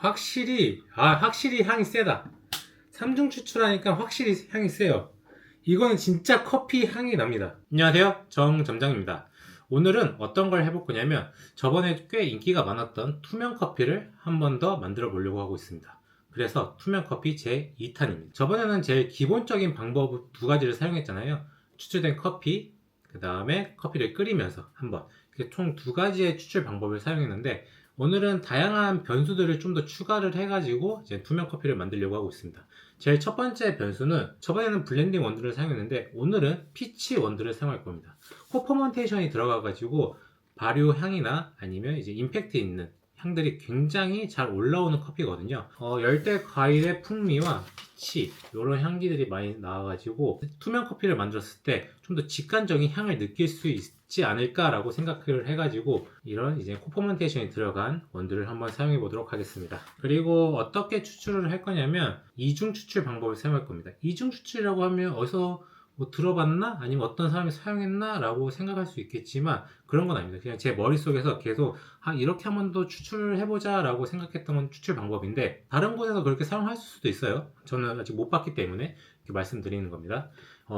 확실히 향이 세다. 3중 추출하니까 확실히 향이 세요. 이거는 진짜 커피 향이 납니다. 안녕하세요, 정점장입니다. 오늘은 어떤 걸 해볼 거냐면 저번에 꽤 인기가 많았던 투명 커피를 한 번 더 만들어 보려고 하고 있습니다. 그래서 투명 커피 제2탄입니다. 저번에는 제일 기본적인 방법 두 가지를 사용했잖아요. 추출된 커피, 그 다음에 커피를 끓이면서 한번, 총 두 가지의 추출 방법을 사용했는데, 오늘은 다양한 변수들을 좀 더 추가를 해가지고 이제 투명 커피를 만들려고 하고 있습니다. 제일 첫 번째 변수는, 저번에는 블렌딩 원두를 사용했는데 오늘은 피치 원두를 사용할 겁니다. 호퍼먼테이션이 들어가가지고 발효 향이나 아니면 이제 임팩트 있는 향들이 굉장히 잘 올라오는 커피거든요. 열대 과일의 풍미와 피치, 이런 향기들이 많이 나와가지고 투명 커피를 만들었을 때 좀 더 직관적인 향을 느낄 수 있지 않을까라고 생각을 해가지고 이런 이제 코퍼먼테이션이 들어간 원두를 한번 사용해 보도록 하겠습니다. 그리고 어떻게 추출을 할 거냐면 이중 추출 방법을 사용할 겁니다. 이중 추출이라고 하면 어디서 뭐 들어봤나? 아니면 어떤 사람이 사용했나? 라고 생각할 수 있겠지만 그런 건 아닙니다. 그냥 제 머릿속에서 계속 이렇게 한 번 더 추출을 해보자 라고 생각했던 추출 방법인데, 다른 곳에서 그렇게 사용할 수도 있어요. 저는 아직 못 봤기 때문에 이렇게 말씀드리는 겁니다.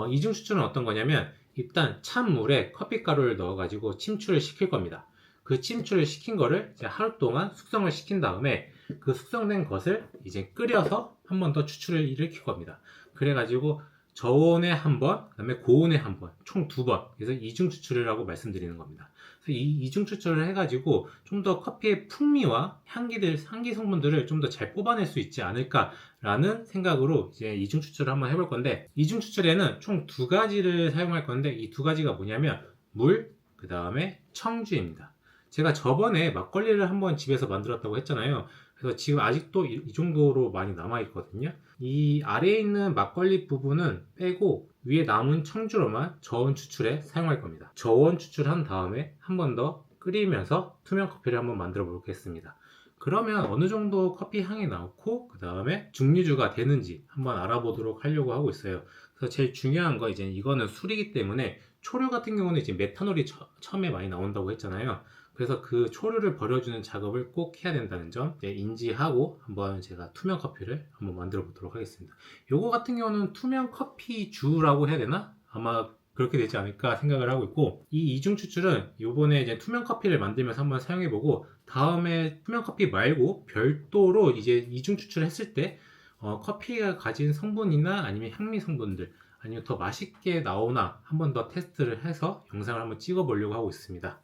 이중 추출은 어떤 거냐면, 일단 찬물에 커피가루를 넣어가지고 침출을 시킬 겁니다. 그 침출을 시킨 거를 이제 하루 동안 숙성을 시킨 다음에 그 숙성된 것을 이제 끓여서 한 번 더 추출을 일으킬 겁니다. 그래가지고 저온에 한 번, 그 다음에 고온에 한 번, 총 두 번. 그래서 이중 추출이라고 말씀드리는 겁니다. 그래서 이 이중 추출을 해가지고 좀 더 커피의 풍미와 향기 성분들을 좀 더 잘 뽑아낼 수 있지 않을까라는 생각으로 이제 이중 추출을 한번 해볼 건데, 이중 추출에는 총 두 가지를 사용할 건데, 이 두 가지가 뭐냐면 물, 그 다음에 청주입니다. 제가 저번에 막걸리를 한번 집에서 만들었다고 했잖아요. 그래서 지금 아직도 이 정도로 많이 남아 있거든요. 이 아래에 있는 막걸리 부분은 빼고 위에 남은 청주로만 저온 추출에 사용할 겁니다. 저온 추출한 다음에 한 번 더 끓이면서 투명 커피를 한번 만들어 보겠습니다. 그러면 어느 정도 커피 향이 나고 그 다음에 증류주가 되는지 한번 알아보도록 하려고 하고 있어요. 그래서 제일 중요한 거, 이제 이거는 술이기 때문에 초류 같은 경우는 이제 메탄올이 처음에 많이 나온다고 했잖아요. 그래서 그 초류를 버려주는 작업을 꼭 해야 된다는 점 인지하고 한번 제가 투명 커피를 한번 만들어 보도록 하겠습니다. 요거 같은 경우는 투명 커피 주라고 해야 되나? 아마 그렇게 되지 않을까 생각을 하고 있고, 이 이중 추출은 요번에 이제 투명 커피를 만들면서 한번 사용해 보고, 다음에 투명 커피 말고 별도로 이제 이중 추출을 했을 때 커피가 가진 성분이나 아니면 향미 성분들, 아니면 더 맛있게 나오나 한번 더 테스트를 해서 영상을 한번 찍어 보려고 하고 있습니다.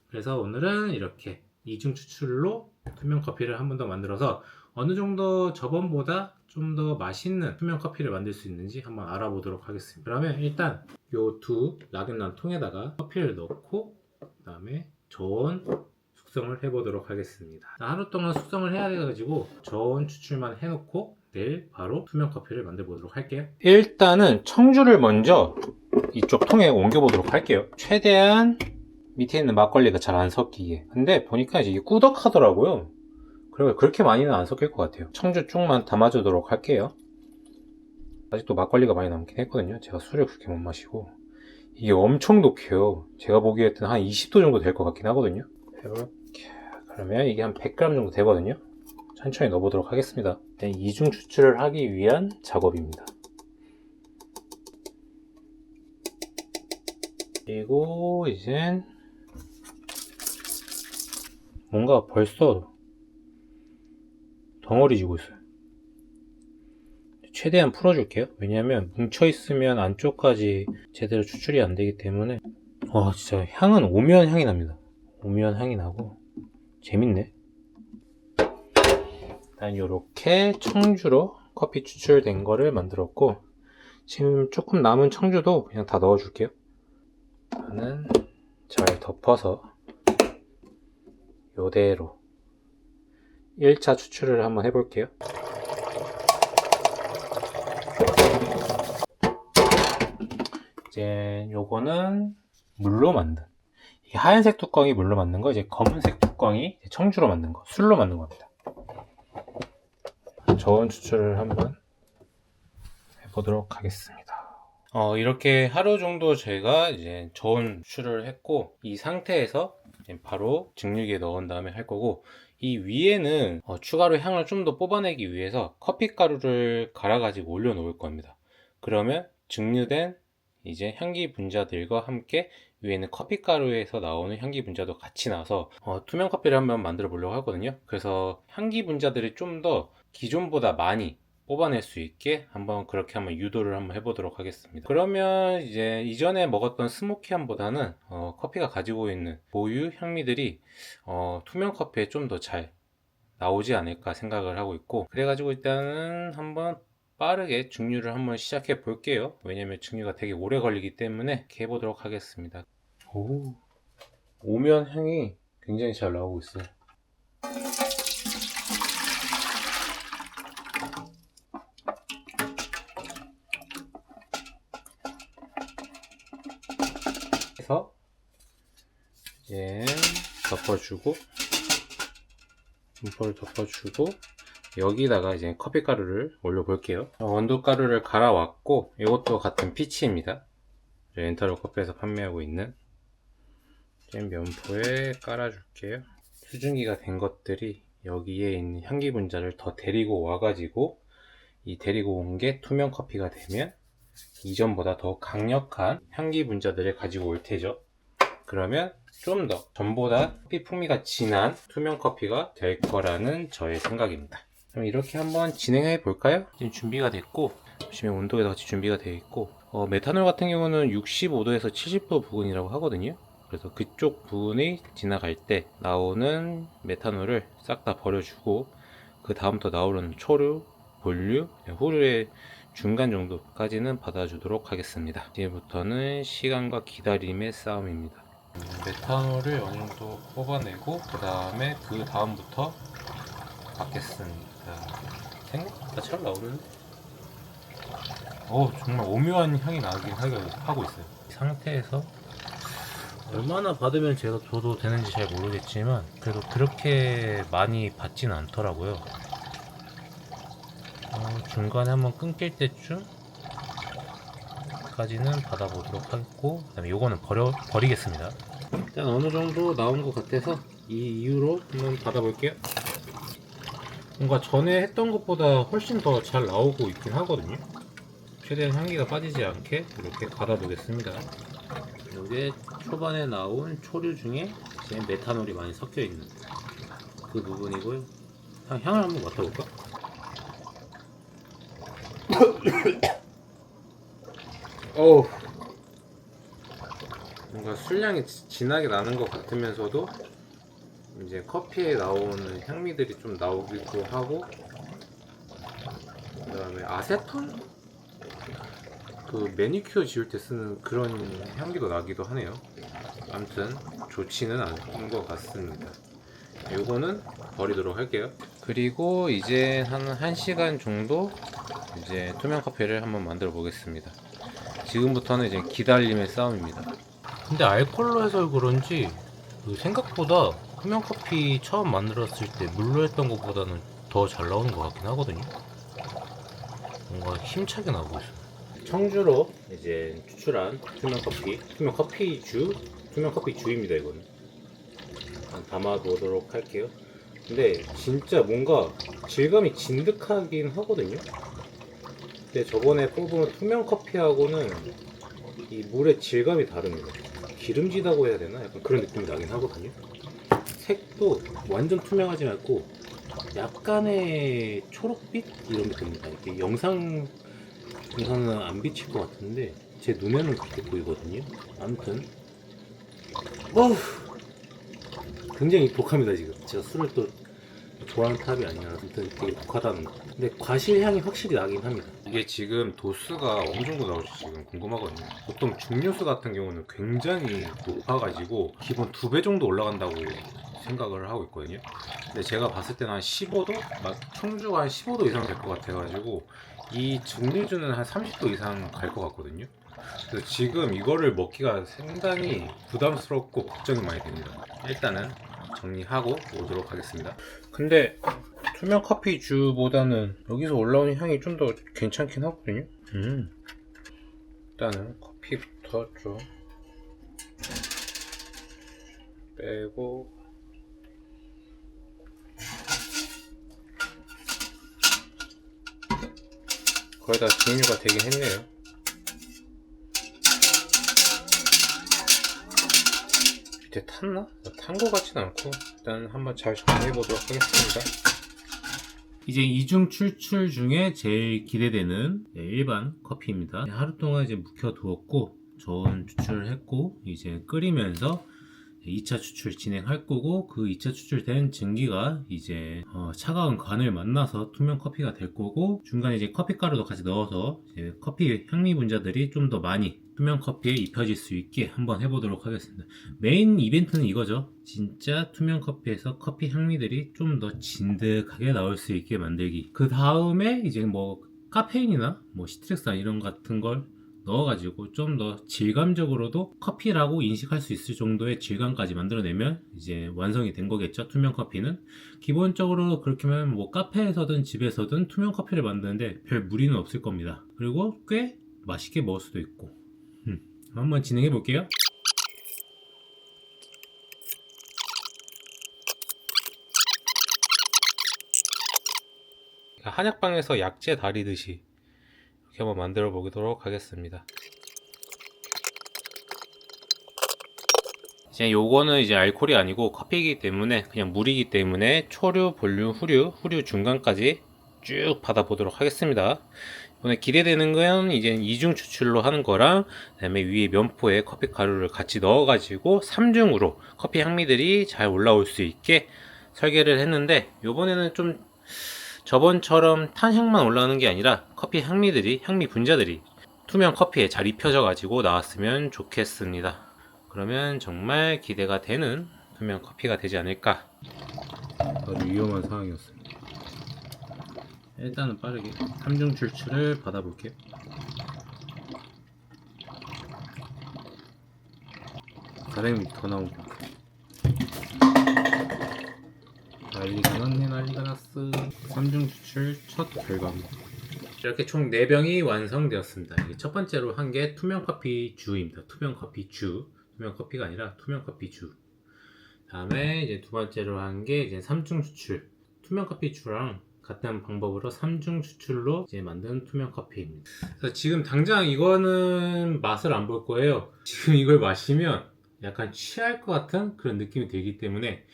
그래서 오늘은 이렇게 이중 추출로 투명 커피를 한 번 더 만들어서 어느 정도 저번보다 좀 더 맛있는 투명 커피를 만들 수 있는지 한번 알아보도록 하겠습니다. 그러면 일단 요 두 락앤란 통에다가 커피를 넣고 그 다음에 저온 숙성을 해보도록 하겠습니다. 하루 동안 숙성을 해야 돼가지고 저온 추출만 해놓고 내일 바로 투명 커피를 만들어 보도록 할게요. 일단은 청주를 먼저 이쪽 통에 옮겨 보도록 할게요. 최대한 밑에 있는 막걸리가 잘 안 섞이게. 근데 보니까 이제 이게 꾸덕하더라고요. 그리고 그렇게 많이는 안 섞일 것 같아요. 청주 쪽만 담아주도록 할게요. 아직도 막걸리가 많이 남긴 했거든요. 제가 술을 그렇게 못 마시고. 이게 엄청 독해요. 제가 보기에는 한 20도 정도 될 것 같긴 하거든요. 이렇게. 그러면 이게 한 100g 정도 되거든요. 천천히 넣어보도록 하겠습니다. 이중 추출을 하기 위한 작업입니다. 그리고 이젠 뭔가 벌써 덩어리 지고 있어요. 최대한 풀어줄게요. 왜냐면 뭉쳐있으면 안쪽까지 제대로 추출이 안 되기 때문에. 와, 진짜 향은 오묘한 향이 납니다. 오묘한 향이 나고 재밌네. 일단 이렇게 청주로 커피 추출된 거를 만들었고, 지금 조금 남은 청주도 그냥 다 넣어줄게요. 저는 잘 덮어서 이대로 1차 추출을 한번 해볼게요. 이제 요거는 물로 만든, 이 하얀색 뚜껑이 물로 만든 거, 이제 검은색 뚜껑이 청주로 만든 거, 술로 만든 겁니다. 저온 추출을 한번 해보도록 하겠습니다. 이렇게 하루 정도 제가 이제 저온 추출을 했고, 이 상태에서 바로 증류기에 넣은 다음에 할 거고, 이 위에는 추가로 향을 좀 더 뽑아내기 위해서 커피 가루를 갈아 가지고 올려 놓을 겁니다. 그러면 증류된 이제 향기 분자들과 함께 위에는 커피 가루에서 나오는 향기 분자도 같이 나서 투명 커피를 한번 만들어 보려고 하거든요. 그래서 향기 분자들이 좀 더 기존보다 많이 뽑아낼 수 있게 그렇게 한번 유도를 한번 해보도록 하겠습니다. 그러면 이제 이전에 먹었던 스모키함보다는 커피가 가지고 있는 고유 향미들이 투명 커피에 좀 더 잘 나오지 않을까 생각을 하고 있고, 그래가지고 일단은 한번 빠르게 증류를 한번 시작해 볼게요. 왜냐면 증류가 되게 오래 걸리기 때문에 이렇게 해보도록 하겠습니다. 오면 향이 굉장히 잘 나오고 있어요. 해서 이제 덮어주고, 분포를 덮어주고, 여기다가 이제 커피 가루를 올려 볼게요. 원두 가루를 갈아 왔고, 이것도 같은 피치입니다. 엔터로 커피에서 판매하고 있는 면포에 깔아 줄게요. 수증기가 된 것들이 여기에 있는 향기 분자를 더 데리고 와 가지고, 이 데리고 온 게 투명 커피가 되면 이전보다 더 강력한 향기 분자들을 가지고 올 테죠. 그러면 좀 더 전보다 커피 풍미가 진한 투명 커피가 될 거라는 저의 생각입니다. 그럼 이렇게 한번 진행해 볼까요? 지금 준비가 됐고, 보시면 온도에도 같이 준비가 되어 있고, 메탄올 같은 경우는 65도에서 70도 부근이라고 하거든요. 그래서 그쪽 부분이 지나갈 때 나오는 메탄올을 싹 다 버려주고, 그 다음부터 나오는 초류, 본류, 후류의 중간 정도까지는 받아주도록 하겠습니다. 이제부터는 시간과 기다림의 싸움입니다. 메탄올을 어느 정도 뽑아내고 그 다음부터 받겠습니다. 생각보다 잘 나오는데? 정말 오묘한 향이 나긴 하고 있어요. 이 상태에서 얼마나 받으면 저도 되는지 잘 모르겠지만 그래도 그렇게 많이 받지는 않더라고요. 중간에 한번 끊길 때쯤 까지는 받아보도록 하겠고, 그 다음에 요거는 버리겠습니다. 일단 어느 정도 나온 것 같아서 이 이후로 한번 받아볼게요. 뭔가 전에 했던 것보다 훨씬 더 잘 나오고 있긴 하거든요. 최대한 향기가 빠지지 않게 이렇게 받아보겠습니다. 이게 초반에 나온 초류 중에 이제 메탄올이 많이 섞여 있는 그 부분이고요. 향을 한번 맡아볼까? 뭔가 술량이 진하게 나는 것 같으면서도 이제 커피에 나오는 향미들이 좀 나오기도 하고, 그 다음에 아세톤? 그 매니큐어 지울 때 쓰는 그런 향기도 나기도 하네요. 아무튼 좋지는 않은 것 같습니다. 요거는 버리도록 할게요. 그리고 이제 한 1시간 정도 이제 투명 커피를 한번 만들어 보겠습니다. 지금부터는 이제 기다림의 싸움입니다. 근데 알코올로 해서 그런지 생각보다 투명 커피 처음 만들었을 때 물로 했던 것보다는 더 잘 나오는 것 같긴 하거든요. 뭔가 힘차게 나오고 있어요. 청주로 이제 추출한 투명 커피 주입니다. 이거는 담아 보도록 할게요. 근데 진짜 뭔가 질감이 진득하긴 하거든요. 근데 저번에 뽑은 투명 커피하고는 이 물의 질감이 다릅니다. 기름지다고 해야 되나? 약간 그런 느낌이 나긴 하거든요. 색도 완전 투명하지 않고 약간의 초록빛 이런 느낌입니다. 이렇게 영상에서는 안 비칠 것 같은데 제 눈에는 그렇게 보이거든요. 아무튼 굉장히 독합니다. 지금 제가 술을 또 좋아하는 타입이 아니라서 되게 독하다는 거. 근데 과실향이 확실히 나긴 합니다. 이게 지금 도수가 어느 정도 나올지 지금 궁금하거든요. 보통 증류수 같은 경우는 굉장히 높아가지고 기본 2배 정도 올라간다고 생각을 하고 있거든요. 근데 제가 봤을 때는 한 15도? 청주가 한 15도 이상 될 것 같아가지고 이 증류주는 한 30도 이상 갈 것 같거든요. 그래서 지금 이거를 먹기가 상당히 부담스럽고 걱정이 많이 됩니다. 일단은 정리하고 오도록 하겠습니다. 근데 투명 커피 주보다는 여기서 올라오는 향이 좀 더 괜찮긴 하거든요. 일단은 커피부터 좀 빼고 거의 다 증류가 되긴 했네요. 밑에 탔나? 탄 거 같진 않고 일단 한번 잘 정리해 보도록 하겠습니다. 이제 이중 출출 중에 제일 기대되는 일반 커피입니다. 하루 동안 이제 묵혀두었고 저온 추출을 했고 이제 끓이면서 2차 추출 진행할 거고, 그 2차 추출된 증기가 이제 차가운 간을 만나서 투명 커피가 될 거고, 중간에 이제 커피가루도 같이 넣어서 이제 커피 향미 분자들이 좀 더 많이 투명 커피에 입혀질 수 있게 한번 해보도록 하겠습니다. 메인 이벤트는 이거죠. 진짜 투명 커피에서 커피 향미들이 좀 더 진득하게 나올 수 있게 만들기. 그 다음에 이제 뭐 카페인이나 뭐 시트렉산 이런 같은 걸 넣어가지고 좀 더 질감적으로도 커피라고 인식할 수 있을 정도의 질감까지 만들어내면 이제 완성이 된 거겠죠. 투명 커피는 기본적으로 그렇게 하면 뭐 카페에서든 집에서든 투명 커피를 만드는데 별 무리는 없을 겁니다. 그리고 꽤 맛있게 먹을 수도 있고. 한번 진행해 볼게요. 한약방에서 약재 다리듯이 이렇게 한번 만들어 보도록 하겠습니다. 이제 요거는 이제 알코올이 아니고 커피이기 때문에 그냥 물이기 때문에 초류, 본류, 후류 중간까지 쭉 받아보도록 하겠습니다. 이번에 기대되는 건 이제 이중 추출로 하는 거랑, 그다음에 위에 면포에 커피 가루를 같이 넣어가지고 3중으로 커피 향미들이 잘 올라올 수 있게 설계를 했는데, 요번에는 좀 저번처럼 탄향만 올라오는 게 아니라 커피 향미들이, 향미 분자들이 투명 커피에 잘 입혀져 가지고 나왔으면 좋겠습니다. 그러면 정말 기대가 되는 투명 커피가 되지 않을까. 아주 위험한 상황이었습니다. 일단은 빠르게 3중 출출을 받아볼게요. 가랭이 더 나오고. 난리가 났네, 난리가 났어. 3중 추출 첫 결과입니다. 이렇게 총 4병이 완성되었습니다. 이게 첫 번째로 한 게 투명 커피 주입니다. 투명 커피 주. 투명 커피가 아니라 투명 커피 주. 다음에 이제 두 번째로 한 게 이제 3중 추출. 투명 커피 주랑 같은 방법으로 3중 추출로 이제 만든 투명 커피입니다. 그래서 지금 당장 이거는 맛을 안 볼 거예요. 지금 이걸 마시면 약간 취할 것 같은 그런 느낌이 들기 때문에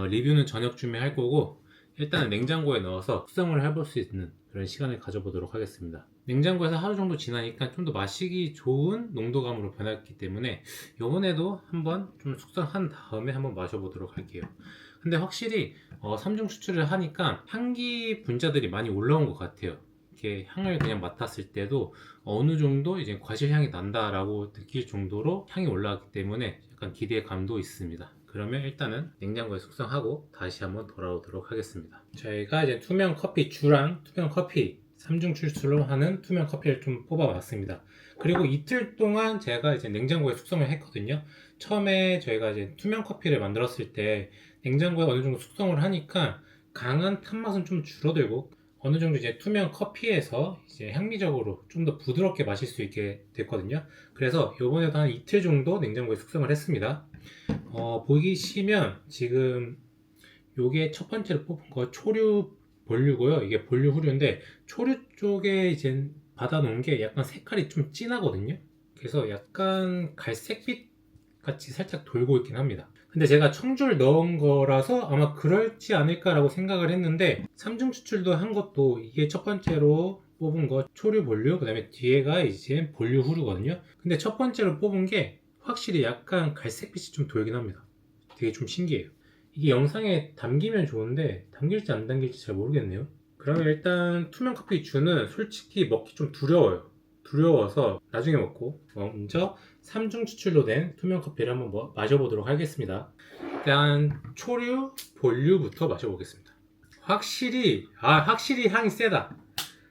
리뷰는 저녁쯤에 할 거고, 일단은 냉장고에 넣어서 숙성을 해볼 수 있는 그런 시간을 가져보도록 하겠습니다. 냉장고에서 하루 정도 지나니까 좀 더 마시기 좋은 농도감으로 변했기 때문에 이번에도 한번 좀 숙성한 다음에 한번 마셔보도록 할게요. 근데 확실히 3중 추출을 하니까 향기 분자들이 많이 올라온 것 같아요. 이렇게 향을 그냥 맡았을 때도 어느 정도 이제 과실향이 난다라고 느낄 정도로 향이 올라왔기 때문에 약간 기대감도 있습니다. 그러면 일단은 냉장고에 숙성하고 다시 한번 돌아오도록 하겠습니다. 저희가 이제 투명 커피 주랑 투명 커피 3중 추출로 하는 투명 커피를 좀 뽑아봤습니다. 그리고 이틀 동안 제가 이제 냉장고에 숙성을 했거든요. 처음에 저희가 이제 투명 커피를 만들었을 때 냉장고에 어느 정도 숙성을 하니까 강한 탄맛은 좀 줄어들고, 어느 정도 이제 투명 커피에서 이제 향미적으로 좀 더 부드럽게 마실 수 있게 됐거든요. 그래서 요번에도 한 이틀 정도 냉장고에 숙성을 했습니다. 보시면 지금 요게 첫 번째로 뽑은 거 초류 본류고요. 이게 본류 후류인데, 초류 쪽에 이제 받아놓은 게 약간 색깔이 좀 진하거든요. 그래서 약간 갈색빛 같이 살짝 돌고 있긴 합니다. 근데 제가 청주를 넣은 거라서 아마 그렇지 않을까라고 생각을 했는데, 3중 추출도 한 것도 이게 첫 번째로 뽑은 거 초류 본류, 그 다음에 뒤에가 이제 본류 후류거든요. 근데 첫 번째로 뽑은 게 확실히 약간 갈색빛이 좀 돌긴 합니다. 되게 좀 신기해요. 이게 영상에 담기면 좋은데 담길지 안 담길지 잘 모르겠네요. 그러면 일단 투명 커피 주는 솔직히 먹기 좀 두려워서 나중에 먹고, 먼저 3중 추출로 된 투명 커피를 한번 마셔보도록 하겠습니다. 일단 초류, 본류부터 마셔보겠습니다. 확실히 향이 세다.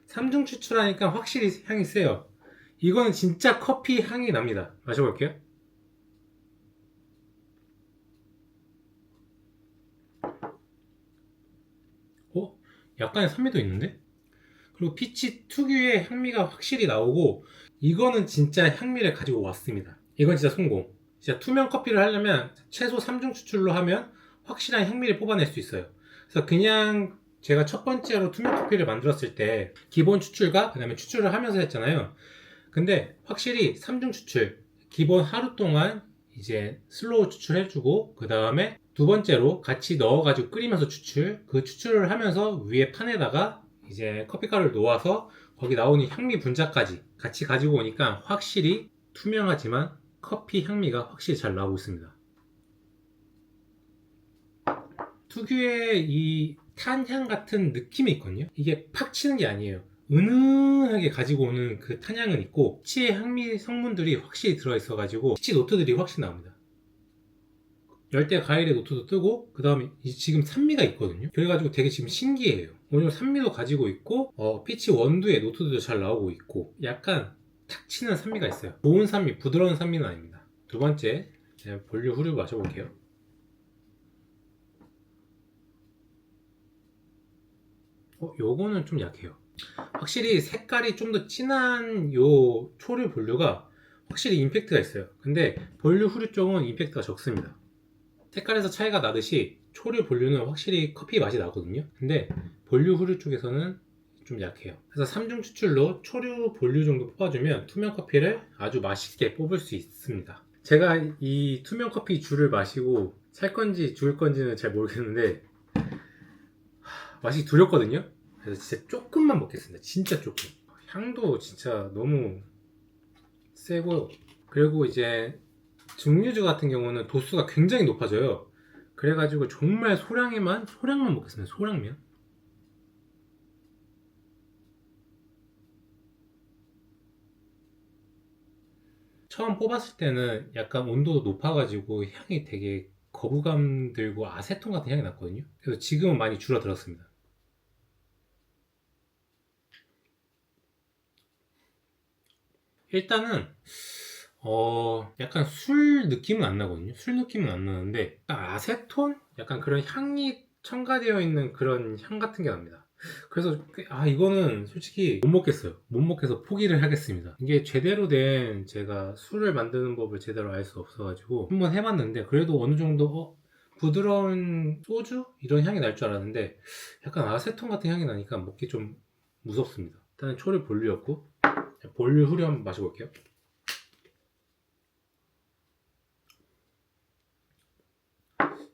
3중 추출하니까 확실히 향이 세요. 이거는 진짜 커피 향이 납니다. 마셔볼게요. 약간의 산미도 있는데? 그리고 피치 특유의 향미가 확실히 나오고, 이거는 진짜 향미를 가지고 왔습니다. 이건 진짜 성공. 진짜 투명 커피를 하려면 최소 3중 추출로 하면 확실한 향미를 뽑아낼 수 있어요. 그래서 그냥 제가 첫 번째로 투명 커피를 만들었을 때 기본 추출과 그 다음에 추출을 하면서 했잖아요. 근데 확실히 3중 추출, 기본 하루 동안 이제 슬로우 추출해주고 그 다음에 두 번째로 같이 넣어가지고 끓이면서 추출, 그 추출을 하면서 위에 판에다가 이제 커피가루를 놓아서 거기 나오는 향미 분자까지 같이 가지고 오니까 확실히 투명하지만 커피 향미가 확실히 잘 나오고 있습니다. 특유의 이 탄향 같은 느낌이 있거든요. 이게 팍 치는 게 아니에요. 은은하게 가지고 오는 그 탄향은 있고 피치의 향미 성분들이 확실히 들어있어 가지고 피치 노트들이 확실히 나옵니다. 열대 과일의 노트도 뜨고 그 다음에 지금 산미가 있거든요. 그래가지고 되게 지금 신기해요. 오늘 산미도 가지고 있고 피치 원두의 노트도 잘 나오고 있고 약간 탁 치는 산미가 있어요. 좋은 산미, 부드러운 산미는 아닙니다. 두 번째, 제가 본류 후류 마셔볼게요. 요거는 좀 약해요. 확실히 색깔이 좀 더 진한 요 초류 본류가 확실히 임팩트가 있어요. 근데 본류 후류 쪽은 임팩트가 적습니다. 색깔에서 차이가 나듯이 초류 본류는 확실히 커피 맛이 나거든요. 근데 본류 후류 쪽에서는 좀 약해요. 그래서 3중 추출로 초류 본류 정도 뽑아주면 투명 커피를 아주 맛있게 뽑을 수 있습니다. 제가 이 투명 커피 줄을 마시고 살 건지 죽을 건지는 잘 모르겠는데 맛이 두렵거든요. 그래서 진짜 조금만 먹겠습니다. 진짜 조금. 향도 진짜 너무 세고요. 그리고 이제 증류주 같은 경우는 도수가 굉장히 높아져요. 그래가지고 정말 소량만 먹겠습니다. 소량면. 처음 뽑았을 때는 약간 온도도 높아가지고 향이 되게 거부감 들고 아세톤 같은 향이 났거든요. 그래서 지금은 많이 줄어들었습니다. 일단은 약간 술 느낌은 안 나거든요. 술 느낌은 안 나는데 약간 아세톤? 약간 그런 향이 첨가되어 있는 그런 향 같은 게 납니다. 그래서 이거는 솔직히 못 먹겠어요. 못 먹겠어 포기를 하겠습니다. 이게 제대로 된 제가 술을 만드는 법을 제대로 알 수 없어가지고 한번 해봤는데 그래도 어느 정도 부드러운 소주? 이런 향이 날 줄 알았는데 약간 아세톤 같은 향이 나니까 먹기 좀 무섭습니다. 일단은 초를 본류였고 본류 후류 한번 마셔볼게요.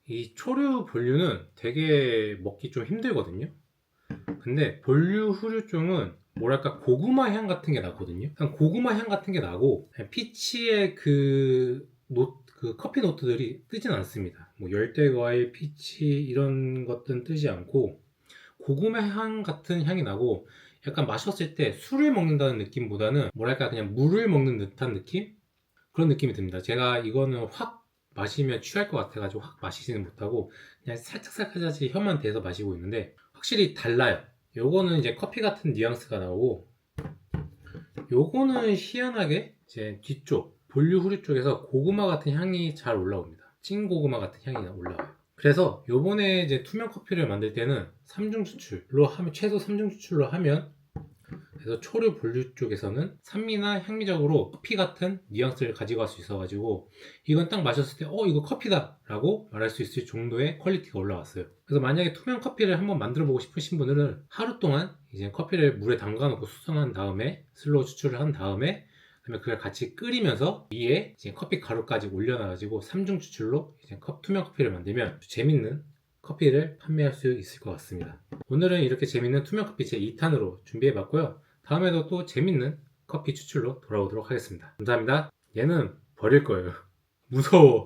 이 초류 본류는 되게 먹기 좀 힘들거든요. 근데 본류 후류 쪽은 뭐랄까 고구마 향 같은 게 나거든요. 그냥 고구마 향 같은 게 나고 피치의 그 커피 노트들이 뜨진 않습니다. 뭐 열대과일, 피치 이런 것들은 뜨지 않고 고구마 향 같은 향이 나고 약간 마셨을 때 술을 먹는다는 느낌보다는 뭐랄까 그냥 물을 먹는 듯한 느낌? 그런 느낌이 듭니다. 제가 이거는 확 마시면 취할 것 같아가지고 확 마시지는 못하고 그냥 살짝살짝하지 혀만 대서 마시고 있는데 확실히 달라요. 요거는 이제 커피 같은 뉘앙스가 나오고 요거는 희한하게 이제 뒤쪽 본류 후류 쪽에서 고구마 같은 향이 잘 올라옵니다. 찐 고구마 같은 향이 올라와요. 그래서 요번에 이제 투명 커피를 만들 때는 3중 추출로 하면 최소 3중 추출로 하면 그래서 초류 본류 쪽에서는 산미나 향미적으로 커피 같은 뉘앙스를 가지고 갈 수 있어가지고 이건 딱 마셨을 때 이거 커피다 라고 말할 수 있을 정도의 퀄리티가 올라왔어요. 그래서 만약에 투명 커피를 한번 만들어 보고 싶으신 분들은 하루 동안 이제 커피를 물에 담가 놓고 수성한 다음에 슬로우 추출을 한 다음에 그다음에 그걸 같이 끓이면서 위에 이제 커피 가루까지 올려놔가지고 3중 추출로 이제 투명 커피를 만들면 재밌는 커피를 판매할 수 있을 것 같습니다. 오늘은 이렇게 재밌는 투명 커피 제 2탄으로 준비해 봤고요. 다음에도 또 재밌는 커피 추출로 돌아오도록 하겠습니다. 감사합니다. 얘는 버릴 거예요. 무서워.